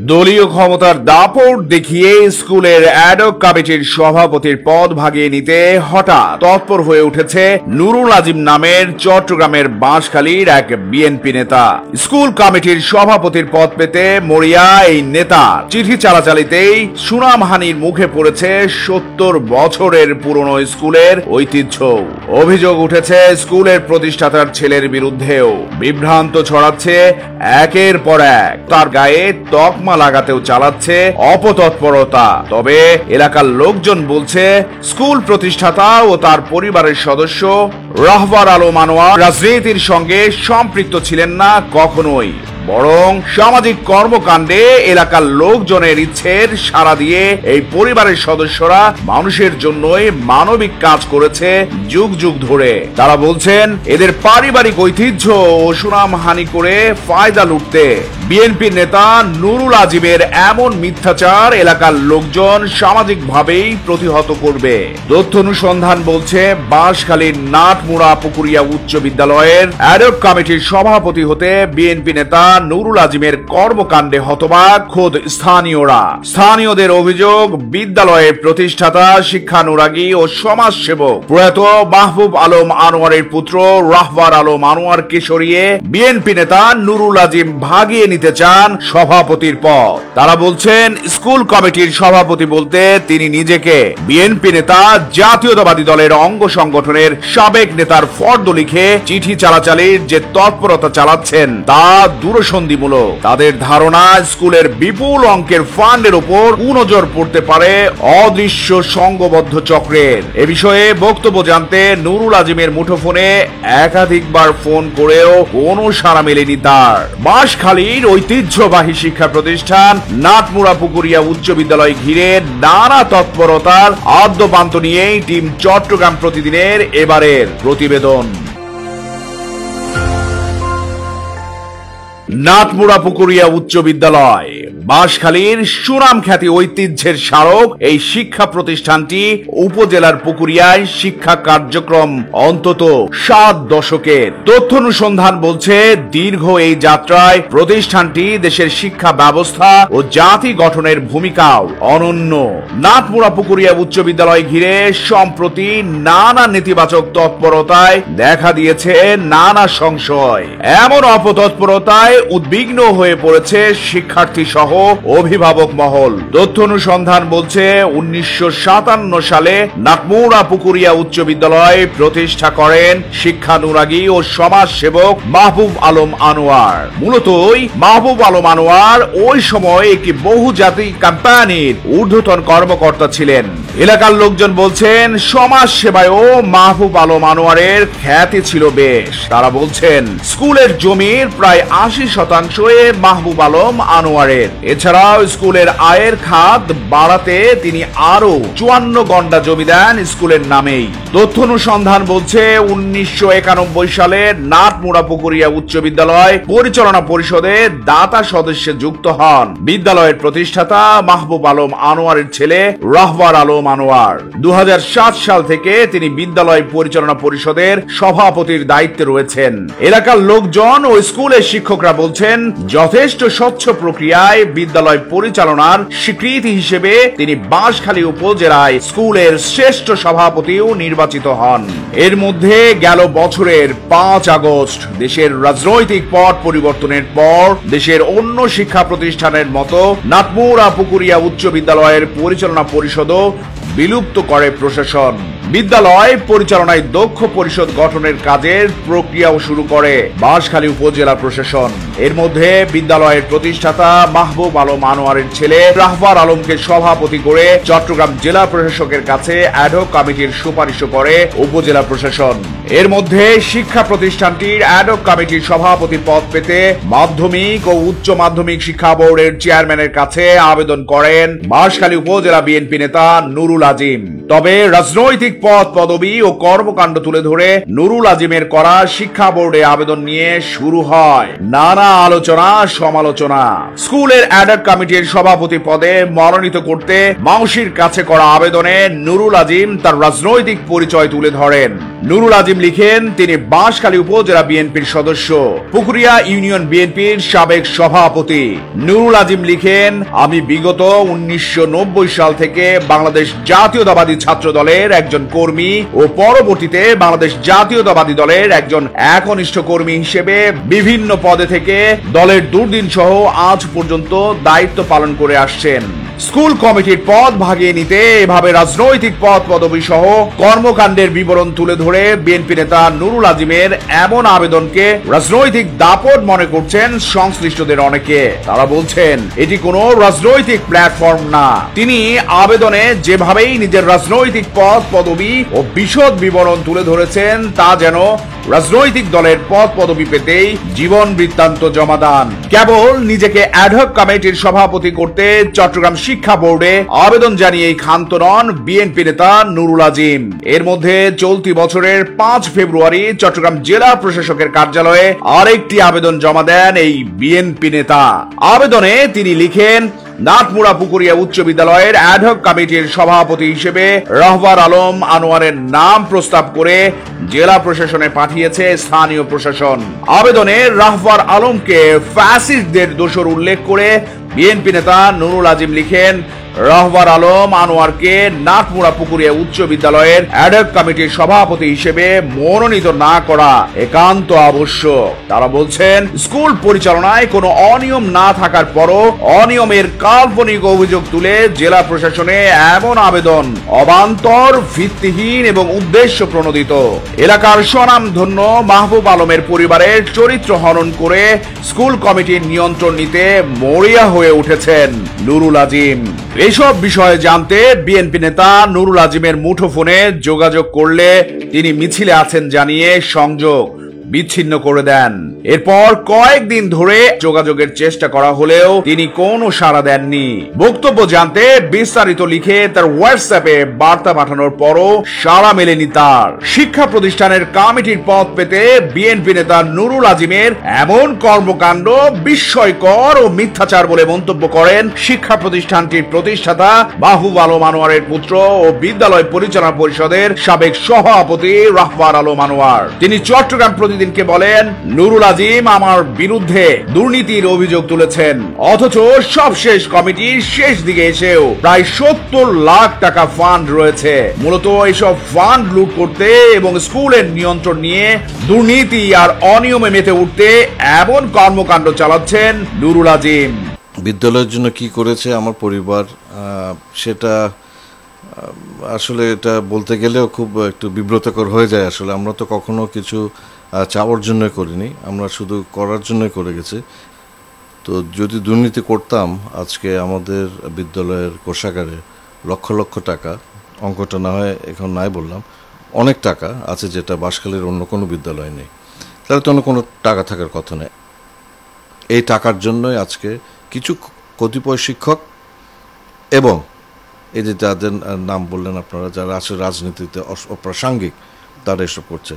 দলীয় ক্ষমতার দাপট দেখিয়ে স্কুলের অ্যাডহক কমিটির সভাপতির পদ ভাগিয়ে নিতে হঠাৎ তৎপর হয়ে উঠেছে নুরুল আজিম নামের চট্টগ্রামের বাঁশখালীর এক বিএনপি নেতা। স্কুল কমিটির সভাপতির পদ পেতে মরিয়া এই নেতার চিঠি চালাচালিতেই সুনামহানির মুখে পড়েছে ৭০ বছরের পুরনো স্কুলের ঐতিহ্য। অভিযোগ উঠেছে স্কুলের প্রতিষ্ঠাতার ছেলের বিরুদ্ধেও। বিভ্রান্ত ছড়াচ্ছে একের পর এক, তার গায়ে তকমা লাগাতেও চালাচ্ছে অপতৎপরতা। তবে এলাকার লোকজন বলছে স্কুল প্রতিষ্ঠাতা ও তার পরিবারের সদস্য রাহবার আলম আনোয়ার রাজনীতির সঙ্গে সম্পৃক্ত ছিলেন না কখনোই, বরং সামাজিক কর্মকাণ্ডে এলাকার লোকজনের ইচ্ছের সাড়া দিয়ে এই পরিবারের সদস্যরা মানুষের জন্যই মানবিক কাজ করেছে যুগ যুগ ধরে। তারা বলছেন এদের পারিবারিক ঐতিহ্য ও সুনামহানি করে ফায়দা লুটতে বিএনপি নেতা নুরুল আজিমের এমন মিথ্যাচার এলাকার লোকজন সামাজিকভাবেই প্রতিহত করবে। তথ্য অনুসন্ধান বলছে বাঁশখালীর নাটমুড়া পুকুরিয়া উচ্চ বিদ্যালয়ের অ্যাডহক কমিটির সভাপতি হতে বিএনপি নেতা নুরুল আজিমের কর্মকাণ্ডে হতবাক খোদ স্থানীয়রা। স্থানীয়দের অভিযোগ বিদ্যালয়ের প্রতিষ্ঠাতা, শিক্ষানুরাগী ও সমাজসেবক প্রয়াত মাহবুব আলম আনোয়ারের পুত্র রাহবার আলম আনোয়ারকে সরিয়ে বিএনপি নেতা নুরুল আজিম ভাগিয়ে নিতে চান সভাপতির পদ। তারা বলছেন স্কুল কমিটির সভাপতি বলতে তিনি নিজেকে বিএনপি নেতা, জাতীয়তাবাদী দলের অঙ্গ সংগঠনের সাবেক নেতার ফর্দ লিখে চিঠি চালাচালির যে তৎপরতা চালাচ্ছেন তা দূরসন্ধিমূলক। তাদের ধারণা স্কুলের বিপুল অঙ্কের ফান্ডের উপর কুনজর পড়তে পারে অদৃশ্য সংঘবদ্ধ চক্রের। এ বিষয়ে বক্তব্য জানতে নুরুল আজিমের মুঠোফোনে একাধিকবার ফোন করেও কোনো সাড়া মেলেনি তার। বাঁশখালীর ঐতিহ্যবাহী শিক্ষা প্রতিষ্ঠান নাটমুড়া পুকুরিয়া উচ্চ বিদ্যালয় ঘিরে নানা তৎপরতার আদ্যপান্ত নিয়েই টিম চট্টগ্রাম প্রতিদিনের এবারের প্রতিবেদন। নাটমুড়া পুকুরিয়া উচ্চ বিদ্যালয় বাঁশখালীর সুনাম খ্যাতি ঐতিহ্যের স্মারক। এই শিক্ষা প্রতিষ্ঠানটি উপজেলার পুকুরিয়ায় শিক্ষা কার্যক্রম অন্তত 7 দশকের। তথ্য অনুসন্ধান বলছে দীর্ঘ এই যাত্রায় প্রতিষ্ঠানটি দেশের শিক্ষা ব্যবস্থা ও জাতি গঠনের ভূমিকাও অনন্য। নাটমুড়া পুকুরিয়া উচ্চ বিদ্যালয় ঘিরে সম্প্রতি নানা নেতিবাচক তৎপরতায় দেখা দিয়েছে নানা সংশয়। এমন অপতৎপরতায় উদ্বিগ্ন হয়ে পড়েছে শিক্ষার্থী সহ অভিভাবক মহল। তথ্য অনুসন্ধান বলছে 1957 সালে নাটমুড়া পুকুরিয়া উচ্চ বিদ্যালয় প্রতিষ্ঠা করেন শিক্ষানুরাগী ও সমাজ সেবক মাহবুব আলম আনোয়ার। মূলত মাহবুব আলম আনোয়ার ওই সময় একটি বহুজাতিক কোম্পানির ঊর্ধ্বতন কর্মকর্তা ছিলেন। এলাকার লোকজন বলছেন সমাজ সেবায়ও মাহবুব আলম আনোয়ারের খ্যাতি ছিল বেশ। তারা বলছেন স্কুলের জমির প্রায় 80% মাহবুব আলম আনোয়ারের। এছাড়াও স্কুলের আয়ের খাত বাড়াতে তিনি আরো 54 গন্ডা জমি দেন স্কুলের নামেই। তথ্য অনুসন্ধান বলছে 1991 সালে নাটমুড়া পুকুরিয়া উচ্চ বিদ্যালয় পরিচালনা পরিষদে দাতা সদস্যে যুক্ত হন বিদ্যালয়ের প্রতিষ্ঠাতা মাহবুব আলম আনোয়ারের ছেলে রাহবার আলম আনোয়ার। 2007 সাল থেকে তিনি বিদ্যালয় পরিচালনা পরিষদের সভাপতির দায়িত্বে রয়েছেন। এলাকার লোকজন ও স্কুলের শিক্ষকরা বলছেন যথেষ্ট স্বচ্ছ প্রক্রিয়ায় বিদ্যালয় পরিচালনার স্বীকৃতি হিসেবে তিনি বাঁশখালী উপজেলায় স্কুলের শ্রেষ্ঠ সভাপতিও নির্বাচিত হন। এর মধ্যে গেল বছরের 5 আগস্ট দেশের রাজনৈতিক পট পরিবর্তনের পর দেশের অন্য শিক্ষা প্রতিষ্ঠানের মতো নাটমুড়া পুকুরিয়া উচ্চ বিদ্যালয়ের পরিচালনা পরিষদও বিলুপ্ত করে প্রশাসন। বিদ্যালয় পরিচালনায় দক্ষ পরিষদ গঠনের কাজের প্রক্রিয়াও শুরু করে বাঁশখালী উপজেলা প্রশাসন। এর মধ্যে বিদ্যালয়ের প্রতিষ্ঠাতা মাহবুব আলম আনোয়ারের ছেলে রাহবার আলমকে সভাপতি করে চট্টগ্রাম জেলা প্রশাসকের কাছে অ্যাডহক কমিটির সুপারিশও করে উপজেলা প্রশাসন। এর মধ্যে শিক্ষা প্রতিষ্ঠানটির অ্যাডহক কমিটির সভাপতি পদ পেতে মাধ্যমিক ও উচ্চ মাধ্যমিক শিক্ষা বোর্ডের চেয়ারম্যানের কাছে আবেদন করেন বাঁশখালী উপজেলা বিএনপি নেতা নুরুল আজিম। তবে রাজনৈতিক পদ পদবি ও কর্মকাণ্ড তুলে ধরে নুরুল আজিমের করা শিক্ষা বোর্ডে আবেদন নিয়ে শুরু হয় নানা আলোচনা সমালোচনা। স্কুলের অ্যাডহক কমিটির সভাপতি পদে মনোনীত করতে মাউসির কাছে করা আবেদনে নুরুল আজিম তার রাজনৈতিক পরিচয় তুলে ধরেন। নুরুল আজিম লিখেন তিনি বাঁশখালী উপজেলা বিএনপির সদস্য, পুকুরিয়া ইউনিয়ন বিএনপির সাবেক সভাপতি। নুরুল আজিম লিখেন আমি বিগত 1990 সাল থেকে বাংলাদেশ জাতীয়তাবাদী ছাত্র দলের একজন কর্মী ও পরবর্তীতে বাংলাদেশ জাতীয়তাবাদী দলের একজন একনিষ্ঠ কর্মী হিসেবে বিভিন্ন পদে থেকে দলের দুর্দিন সহ আজ পর্যন্ত দায়িত্ব পালন করে আসছেন। স্কুল কমিটির পদ ভাগিয়ে নিতে এভাবে রাজনৈতিক পদ পদবি সহ কর্মকাণ্ডের বিবরণ তুলে ধরে বিএনপি নেতা নুরুল আজিমের এমন আবেদনকে রাজনৈতিক দাপট মনে করছেন সংশ্লিষ্টদের অনেকে। তারা বলছেন এটি কোনো রাজনৈতিক প্ল্যাটফর্ম না। তিনি আবেদনে যেভাবেই নিজের রাজনৈতিক পদ পদবি ও বিশদ বিবরণ তুলে ধরেছেন তা যেন রাজনৈতিক দলের পদ পদবি পেতেই জীবন বৃত্তান্ত জমা দেন। কেবল নিজেকে অ্যাডহক কমিটির সভাপতি করতে চট্টগ্রাম শিক্ষা বোর্ডে আবেদন জানিয়েই ক্ষান্ত নন বিএনপি নেতা নুরুল আজিম। এর মধ্যে চলতি বছরের 5 ফেব্রুয়ারি চট্টগ্রাম জেলা প্রশাসকের কার্যালয়ে আরেকটি আবেদন জমা দেন এই বিএনপি নেতা। আবেদনে তিনি লিখেন নাটমুড়া পুকুরিয়া উচ্চ বিদ্যালয়ের অ্যাডহক কমিটির সভাপতি হিসেবে রহবার আলম আনোয়ারের নাম প্রস্তাব করে জেলা প্রশাসনে পাঠিয়েছে স্থানীয় প্রশাসন। আবেদনে রহবার আলমকে ফ্যাসিস্টদের দোষর উল্লেখ করে বিএনপি নেতা নুরুল আজিম লিখেন রহবার আলম আনোয়ারকে নাটমুড়া পুকুরিয়া উচ্চ বিদ্যালয়ের অ্যাডহক কমিটির সভাপতি হিসেবে মনোনীত না করা একান্ত আবশ্যক। তারা বলছেন স্কুল পরিচালনায় কোনো অনিয়ম না থাকার পরও অনিয়মের কাল্পনিক অভিযোগ তুলে জেলা প্রশাসনে এমন আবেদন অবান্তর, ভিত্তিহীন এবং উদ্দেশ্য প্রণোদিত। এলাকার স্বনামধন্য মাহবুব আলমের পরিবারের চরিত্র হনন করে স্কুল কমিটির নিয়ন্ত্রণ নিতে মরিয়া হয়ে উঠেছেন নুরুল আজিম। এইসব বিষয়ে জানতে বিএনপি নেতা নুরুল আজিমের মুঠোফোনে যোগাযোগ করলে তিনি মিছিলে আছেন জানিয়ে সংযোগ বিচ্ছিন্ন করে দেন। এরপর কয়েকদিন ধরে যোগাযোগের চেষ্টা করা হলেও তিনি কোনো সাড়া দেননি। বক্তব্য জানতে বিস্তারিত লিখে তার হোয়াটসঅ্যাপে বার্তা পাঠানোর পরও সাড়া মেলেনি তার। শিক্ষা প্রতিষ্ঠানের কমিটির পদ পেতে বিএনপি নেতা নুরুল আজিমের এমন কর্মকাণ্ড বিস্ময়কর ও মিথ্যাচার বলে মন্তব্য করেন শিক্ষা প্রতিষ্ঠানটির প্রতিষ্ঠাতা মাহবুব আলম আনোয়ারের পুত্র ও বিদ্যালয় পরিচালনা পরিষদের সাবেক সভাপতি রহবার আলম আনোয়ার। তিনি চট্টগ্রাম প্রতিদিনকে বলেন নুরুল আজিম আমার বিরুদ্ধে দুর্নীতির অভিযোগ তুলেছেন, অথচ সবশেষ কমিটির শেষ দিকে এসেও প্রায় 70 লাখ টাকা ফান্ড রয়েছে। মূলত এসব ফান্ড লুট করতে এবং স্কুলের নিয়ন্ত্রণ নিয়ে দুর্নীতি আর অনিয়মে মেতে উঠতে এমন কর্মকাণ্ড চালাচ্ছেন নুরুল আজিম। বিদ্যালয়ের জন্য কি করেছে আমার পরিবার, সেটা আসলে এটা বলতে গেলেও খুব একটু বিব্রতকর হয়ে যায়। আসলে আমরা তো কখনো কিছু চাওয়ার জন্য করিনি, আমরা শুধু করার জন্য করে গেছি। তো যদি দুর্নীতি করতাম আজকে আমাদের বিদ্যালয়ের কোষাগারে লক্ষ লক্ষ টাকা, অঙ্কটা না হয় এখন নাই বললাম, অনেক টাকা আছে যেটা বাঁশখালীর অন্য কোনো বিদ্যালয় নেই, তাহলে তো অন্য কোনো টাকা থাকার কথা নেই। এই টাকার জন্যই আজকে কিছু কতিপয় শিক্ষক এবং এই যে যাদের নাম বললেন আপনারা, যারা আছে রাজনীতিতে অপ্রাসঙ্গিক, তারা এসব করছে।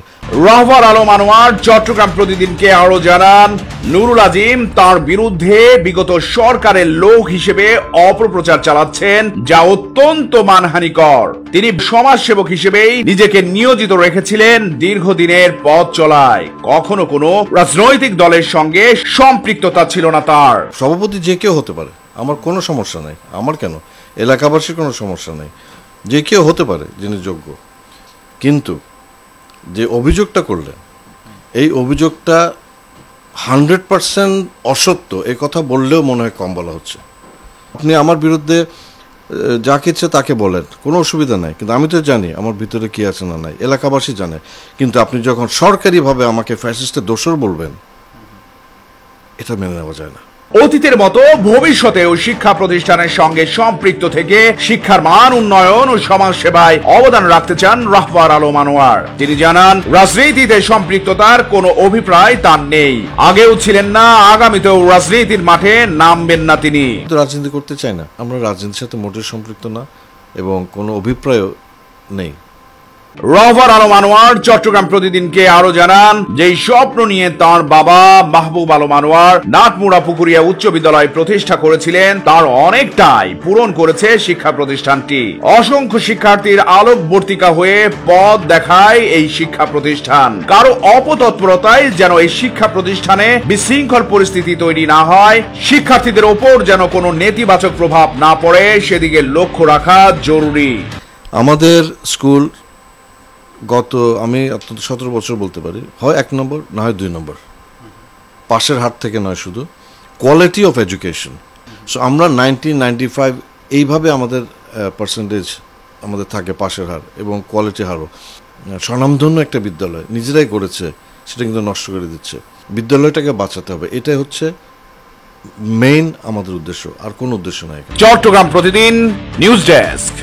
রহবার আলম আনোয়ার চট্টগ্রাম প্রতিদিনকে আরো জানান নুরুল আজিম তার বিরুদ্ধে বিগত সরকারের লোক হিসেবে অপপ্রচার চালাচ্ছেন, যা অত্যন্ত মানহানিকর। তিনি সমাজসেবক হিসেবেই নিজেকে নিয়োজিত রেখেছিলেন দীর্ঘদিনের পথ চলায়, কখনো কোনো রাজনৈতিক দলের সঙ্গে সম্পৃক্ততা ছিল না তার। সভাপতি যে কেউ হতে পারে, আমার কোনো সমস্যা নাই, আমার কেন, এলাকাবাসীর কোনো সমস্যা নেই, যে কেউ হতে পারে যিনি যোগ্য। কিন্তু যে অভিযোগটা করলেন, এই অভিযোগটা 100% অসত্য, এই কথা বললেও মনে হয় কম বলা হচ্ছে। আপনি আমার বিরুদ্ধে যাকে ইচ্ছে তাকে বলেন, কোনো অসুবিধা নাই, কিন্তু আমি তো জানি আমার ভিতরে কি আছে না নাই, এলাকাবাসী জানে। কিন্তু আপনি যখন সরকারিভাবে আমাকে ফ্যাসিস্টের দোষর বলবেন, এটা মেনে নেওয়া যায় না। অতীতের মতো ভবিষ্যতেও শিক্ষা প্রতিষ্ঠানের সঙ্গে সম্পৃক্ত থেকে শিক্ষার মান উন্নয়ন ও সমাজ সেবায় অবদান রাখতে চান রহবার আলম আনোয়ার। তিনি জানান রাজনীতিতে সম্পৃক্ততার কোনো অভিপ্রায় তার নেই, আগেও ছিলেন না, আগামীতেও রাজনীতির মাঠে নামবেন না তিনি। রাজনীতি করতে চাই না, আমরা রাজনীতির সাথে মোটেও সম্পৃক্ত না এবং কোনো অভিপ্রায়ও নেই। রহবার আলম আনোয়ার চট্টগ্রাম প্রতিদিনকে আরো জানান যে এই স্বপ্ন নিয়ে তার বাবা মাহবুব আলম আনোয়ার নাটমুড়া পুকুরিয়া উচ্চ বিদ্যালয় প্রতিষ্ঠা করেছিলেন, তার অনেকটাই পূরণ করেছে শিক্ষা প্রতিষ্ঠানটি। অসংখ্য শিক্ষার্থীর আলোকবর্তিকা হয়ে পথ দেখায় এই শিক্ষা প্রতিষ্ঠান। কারো অপতৎপরতায় যেন এই শিক্ষা প্রতিষ্ঠানে বিশৃঙ্খল পরিস্থিতি তৈরি না হয়, শিক্ষার্থীদের ওপর যেন কোনো নেতিবাচক প্রভাব না পড়ে, সেদিকে লক্ষ্য রাখা জরুরি। আমাদের স্কুল গত আমি 17 বছর বলতে পারি, হয় 1 নম্বর না হয় 2 নম্বর, পাশের হাট থেকে নয়, শুধু কোয়ালিটি অফ এডুকেশন। সো আমরা 1995 এইভাবে আমাদের পার্সেন্টেজ আমাদের থাকে পাশের হার এবং কোয়ালিটি হারও। স্বনামধন্য একটা বিদ্যালয় নিজেরাই করেছে, সেটা কিন্তু নষ্ট করে দিচ্ছে। বিদ্যালয়টাকে বাঁচাতে হবে, এটাই হচ্ছে মেইন আমাদের উদ্দেশ্য, আর কোনো উদ্দেশ্য নাই। চট্টগ্রাম প্রতিদিন নিউজ ডেস্ক।